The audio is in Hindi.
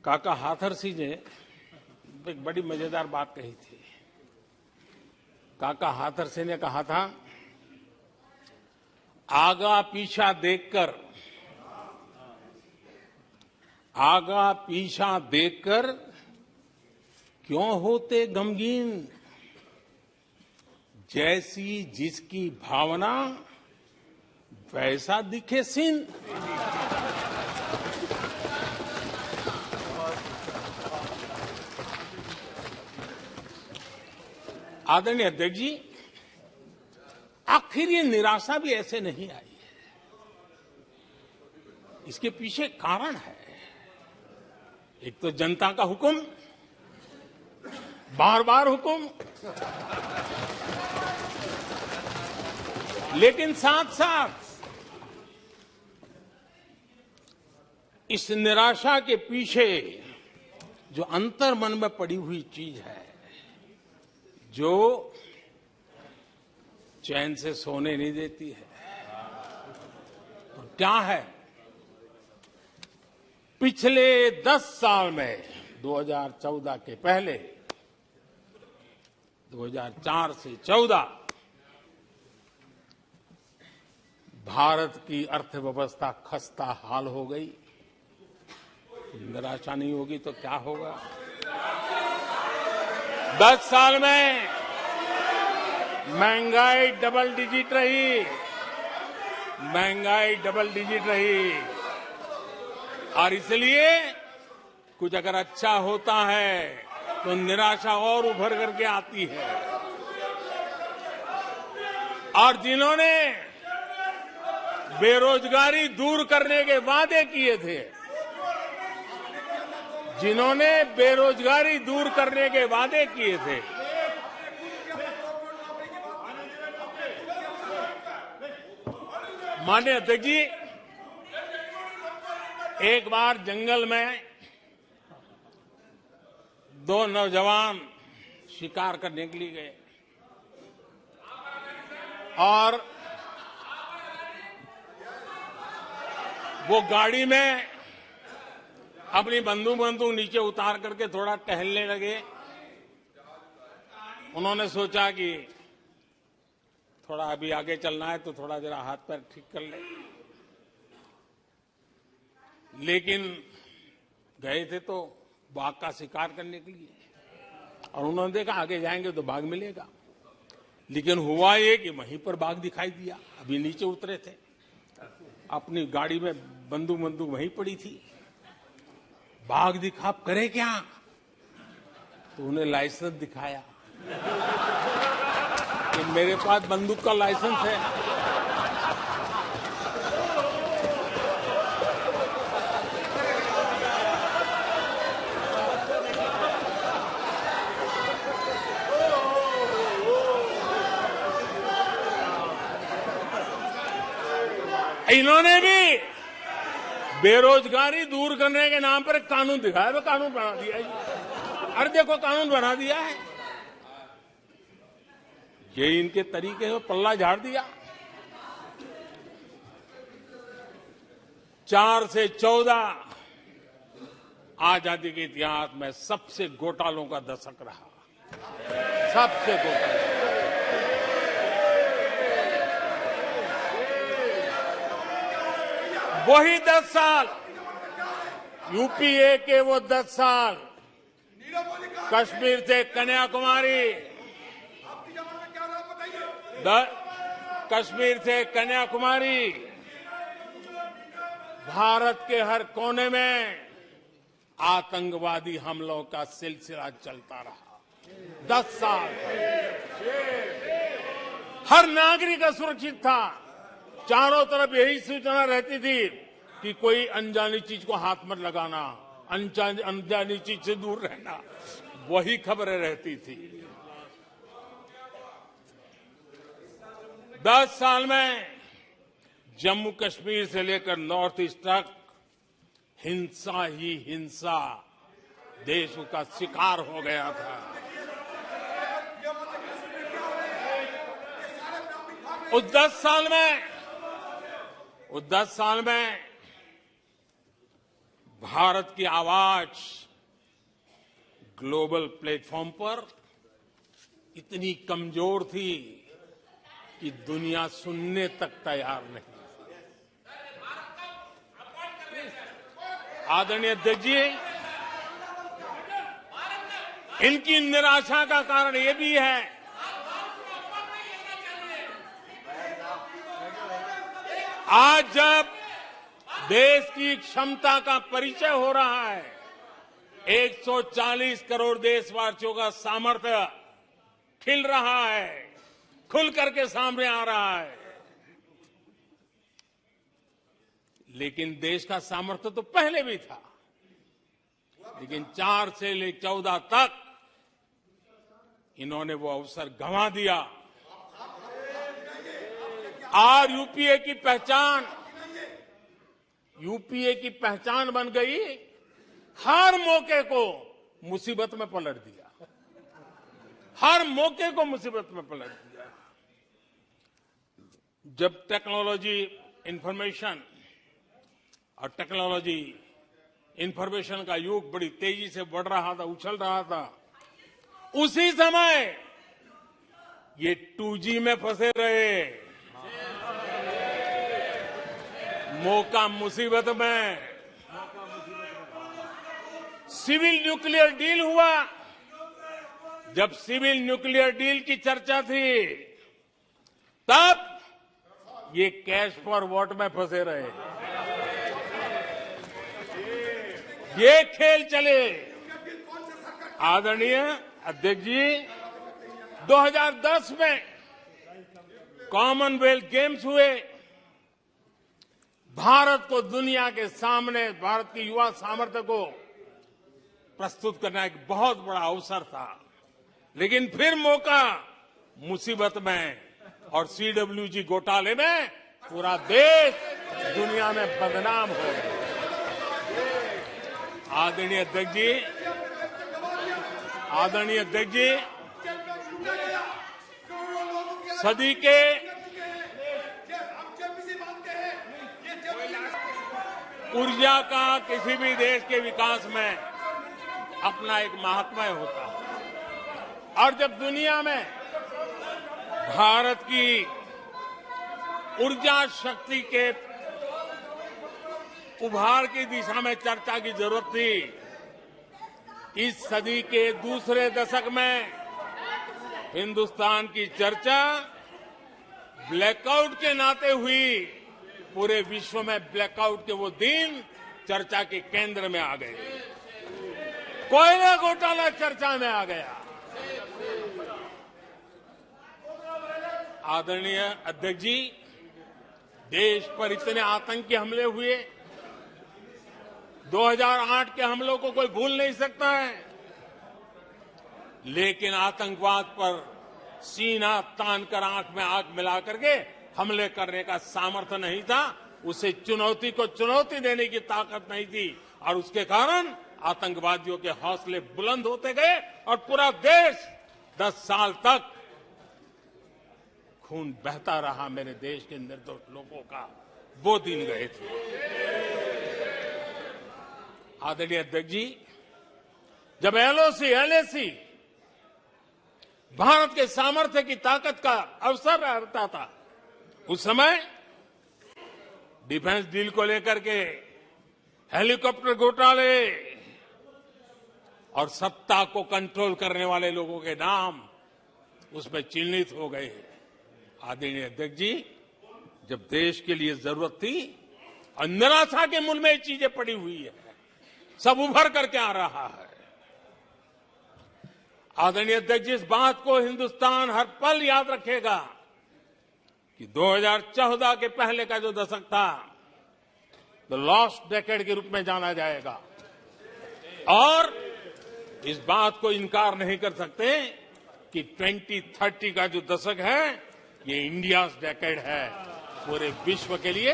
काका हाथरसी ने एक बड़ी मजेदार बात कही थी। काका हाथरसी ने कहा था, आगा पीछा देखकर क्यों होते गमगीन, जैसी जिसकी भावना वैसा दिखे सीन। आदरणीय अध्यक्ष जी, आखिर ये निराशा भी ऐसे नहीं आई है। इसके पीछे कारण है। एक तो जनता का हुक्म, बार बार हुक्म, लेकिन साथ साथ इस निराशा के पीछे जो अंतर मन में पड़ी हुई चीज है, जो चैन से सोने नहीं देती है, और क्या है? पिछले 10 साल में 2014 के पहले 2004 से 14 भारत की अर्थव्यवस्था खस्ता हाल हो गई। निराशा नहीं होगी तो क्या होगा? 10 साल में महंगाई डबल डिजिट रही, और इसलिए कुछ अगर अच्छा होता है तो निराशा और उभर करके आती है। और जिन्होंने बेरोजगारी दूर करने के वादे किए थे, माननीय अध्यक्ष जी, एक बार जंगल में 2 नौजवान शिकार करने के लिए गए और वो गाड़ी में अपनी बंदूक नीचे उतार करके थोड़ा टहलने लगे। उन्होंने सोचा कि थोड़ा अभी आगे चलना है तो थोड़ा जरा हाथ पैर ठीक कर ले, लेकिन गए थे तो बाघ का शिकार करने के लिए, और उन्होंने देखा आगे जाएंगे तो बाघ मिलेगा। लेकिन हुआ ये कि वहीं पर बाघ दिखाई दिया। अभी नीचे उतरे थे, अपनी गाड़ी में बंदूक वहीं पड़ी थी। बाघ दिखा, अब करे क्या? तो उन्हें लाइसेंस दिखाया कि मेरे पास बंदूक का लाइसेंस है। इन्होंने भी बेरोजगारी दूर करने के नाम पर एक कानून दिखाया, वो कानून बना दिया है। अरे देखो, कानून बना दिया है। ये इनके तरीके हैं, पल्ला झाड़ दिया। 4 से 14 आजादी के इतिहास में सबसे घोटालों का दशक रहा, सबसे घोटाला। वही 10 साल, यूपीए के वो 10 साल, कश्मीर से कन्याकुमारी, भारत के हर कोने में आतंकवादी हमलों का सिलसिला चलता रहा। 10 साल हर नागरिक असुरक्षित था। चारों तरफ यही सूचना रहती थी कि कोई अनजानी चीज को हाथ मत लगाना, अनजानी चीज से दूर रहना, वही खबरें रहती थी। 10 साल में जम्मू कश्मीर से लेकर नॉर्थ ईस्ट तक हिंसा ही हिंसा देश का शिकार हो गया था। उस 10 साल में भारत की आवाज ग्लोबल प्लेटफॉर्म पर इतनी कमजोर थी कि दुनिया सुनने तक तैयार नहीं। आदरणीय अध्यक्ष जी, इनकी निराशा का कारण ये भी है आज जब देश की क्षमता का परिचय हो रहा है, 140 करोड़ देशवासियों का सामर्थ्य खिल रहा है, खुल करके सामने आ रहा है। लेकिन देश का सामर्थ्य तो पहले भी था, लेकिन 4 से लेकर 14 तक इन्होंने वो अवसर गंवा दिया। और यूपीए की पहचान बन गई, हर मौके को मुसीबत में पलट दिया, हर मौके को मुसीबत में पलट दिया। जब टेक्नोलॉजी इंफॉर्मेशन का युग बड़ी तेजी से बढ़ रहा था, उछल रहा था, उसी समय ये 2G में फंसे रहे, मौका मुसीबत में। सिविल न्यूक्लियर डील हुआ, जब सिविल न्यूक्लियर डील की चर्चा थी, तब ये कैश फॉर वॉट में फंसे रहे। ये खेल चले। आदरणीय अध्यक्ष जी, 2010 में कॉमनवेल्थ गेम्स हुए। भारत को दुनिया के सामने, भारत की युवा सामर्थ्य को प्रस्तुत करना एक बहुत बड़ा अवसर था, लेकिन फिर मौका मुसीबत में, और CWG घोटाले में पूरा देश दुनिया में बदनाम हो गया। आदरणीय अध्यक्ष जी, सदी के ऊर्जा का किसी भी देश के विकास में अपना एक महात्म्य होता है, और जब दुनिया में भारत की ऊर्जा शक्ति के उभार की दिशा में चर्चा की जरूरत थी, इस सदी के दूसरे दशक में हिंदुस्तान की चर्चा ब्लैकआउट के नाते हुई। पूरे विश्व में ब्लैकआउट के वो दिन चर्चा के केंद्र में आ गए। कोयला घोटाला चर्चा में आ गया। आदरणीय अध्यक्ष जी, देश पर इतने आतंकी हमले हुए, 2008 के हमलों को कोई भूल नहीं सकता है, लेकिन आतंकवाद पर सीना तान कर, आंख में आंख मिला करके हमले करने का सामर्थ्य नहीं था। उसे चुनौती को चुनौती देने की ताकत नहीं थी, और उसके कारण आतंकवादियों के हौसले बुलंद होते गए, और पूरा देश 10 साल तक खून बहता रहा मेरे देश के निर्दोष लोगों का। वो दिन गए थे। आदरणीय अध्यक्ष जी, जब LAC भारत के सामर्थ्य की ताकत का अवसर रहता था, उस समय डिफेंस डील को लेकर के हेलीकॉप्टर घोटाले और सत्ता को कंट्रोल करने वाले लोगों के नाम उसमें चिन्हित हो गए। आदरणीय अध्यक्ष जी, जब देश के लिए जरूरत थी और निराशा के मूल में ये चीजें पड़ी हुई है, सब उभर करके आ रहा है। आदरणीय अध्यक्ष जी, इस बात को हिंदुस्तान हर पल याद रखेगा कि 2014 के पहले का जो दशक था, द लॉस्ट डेकेड के रूप में जाना जाएगा, और इस बात को इनकार नहीं कर सकते कि 2030 का जो दशक है, ये इंडियाज डेकेड है। पूरे विश्व के लिए